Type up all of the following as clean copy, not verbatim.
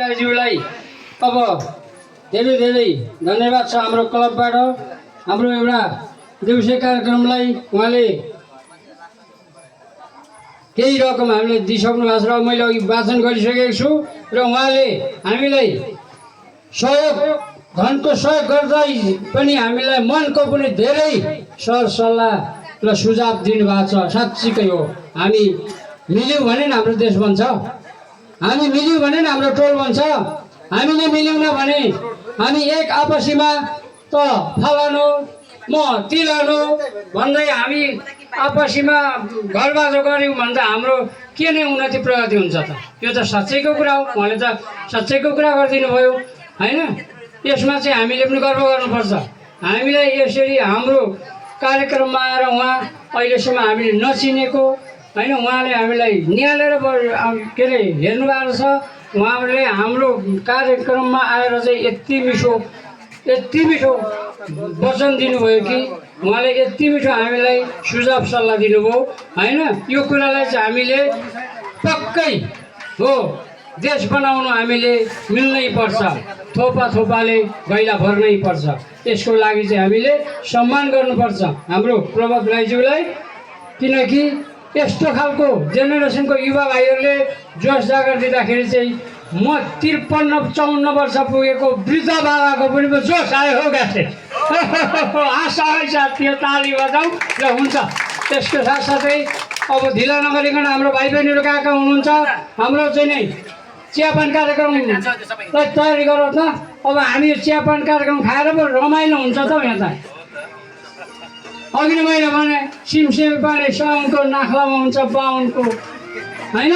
राईज्यूलाई अब धेरै धेरै धन्यवाद छ हाम्रो क्लबबाट हाम्रो एउटा देउसे कार्यक्रमलाई उहाँले केही रकम हामीले दिइसक्नु भएको छ र मैले अघि वाचन गरिसकेको छु र उहाँले हामीलाई सहयोग धनको सहयोग गर्दै पनि हामीलाई मनको पनि धेरै सरसल्लाह र सुझाव दिनुभएको छ। साँच्चीकै हो, हामी मिल्यौँ भने हाम्रो देश बन्छ, हामी मिल्यौँ भने हाम्रो टोल बन्छ, हामीले मिल्यौँ भने हामी एक आपसीमा त फलानु म तिलानु भन्दै हामी आपसीमा घरबाजा गऱ्यौँ भने त हाम्रो के नै उन्नति प्रगति हुन्छ त? यो त साँच्चैको कुरा हो, उहाँले त साँच्चैको कुरा गरिदिनु भयो होइन। यसमा चाहिँ हामीले पनि गर्व गर्नुपर्छ। हामीलाई यसरी हाम्रो कार्यक्रममा आएर उहाँ अहिलेसम्म हामीले नचिनेको होइन, उहाँले हामीलाई निहालेर के अरे हेर्नुभएको छ। उहाँले हाम्रो कार्यक्रममा आएर चाहिँ यति मिठो वचन दिनुभयो कि उहाँले यति मिठो हामीलाई सुझाव सल्लाह दिनुभयो होइन। यो कुरालाई चाहिँ हामीले पक्कै हो देश बनाउनु हामीले मिल्नै पर्छ, थोपाले गैला भर्नै पर्छ। यसको लागि चाहिँ हामीले सम्मान गर्नुपर्छ हाम्रो प्रभात राईज्यूलाई, किनकि यस्तो खालको जेनेरेसनको युवा भाइहरूले जोस जागर दिँदाखेरि चाहिँ म 53-54 वर्ष पुगेको वृद्ध बाबाको पनि जोस आयो हो गाँसे। आशा साथी ताली बजाऊ र हुन्छ। त्यसको साथसाथै अब ढिला नगरिकन हाम्रो भाइ बहिनीहरू कहाँ कहाँ हुनुहुन्छ, हाम्रो चाहिँ नै चियापान कार्यक्रमलाई तयारी गरौँ न। अब हामी चियापान कार्यक्रम खाएर पो रमाइलो हुन्छ त यहाँ त। अघि नै मैले भने सिमसिमी पानी साउनको नाख्लामा हुन्छ बाहुनको होइन।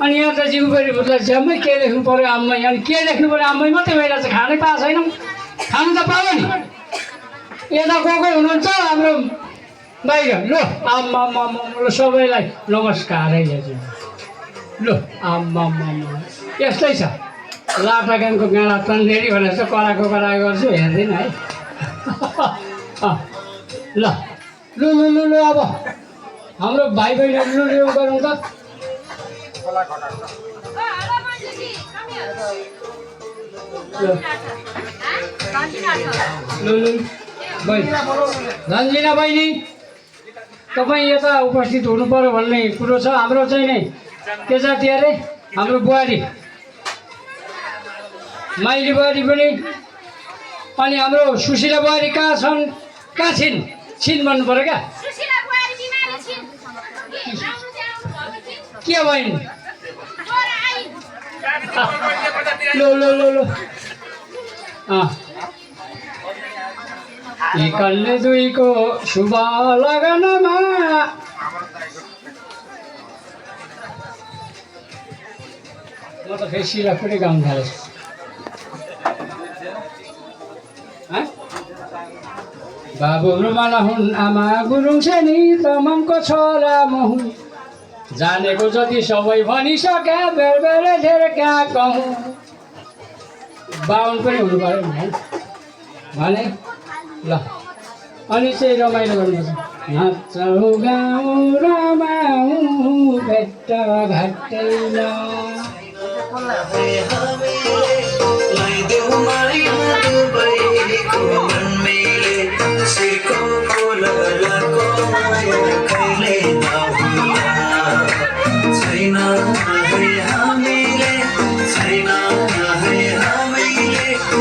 अनि यहाँ त जिउबेरी भुत्ला झ्याम्मै के लेख्नु पऱ्यो आम्मै, अनि के लेख्नु पऱ्यो आम्मै मात्रै भइरहेको छ, खानै पाएको छैनौँ। खानु त पायो नि, यता गएको हुनुहुन्छ हाम्रो बाहिर। ल आम्मा ल सबैलाई नमस्कार है ल आम्मा यस्तै छ। लाटागानको गाँडा तन्देरी भनेर चाहिँ कराएको गर्छु, हेर्दैन है। ल लु लु लु लु अब हाम्रो भाइ बहिनीहरू लु गरौँ त। रन्जिना बहिनी तपाईँ यता उपस्थित हुनु पर्यो भन्ने कुरो छ। हाम्रो चाहिँ नै के जाति अरे हाम्रो बुहारी माइली बुहारी पनि, अनि हाम्रो सुशीला बुहारी कहाँ छन्, कहाँ छिन् भन्नु पऱ्यो क्या। के बहिनी लो लो लो लो एकलले दुईको शुभ लगनमा म त फेरि सिरा पनि गाउनु थालेछु। बाबु रुमाला हुन् आमा गुरुङ छ नि तमङको छोरा म हुँ, जानेको जति सबै भनिसके बेर धेर कहाँ कहूँ। बाहुन पनि हुनु पऱ्यो भने ल। अनि चाहिँ रमाइलो गर्नुपर्छ। नाचौ गाउँ रमाउँ भेट्ट घाटैमा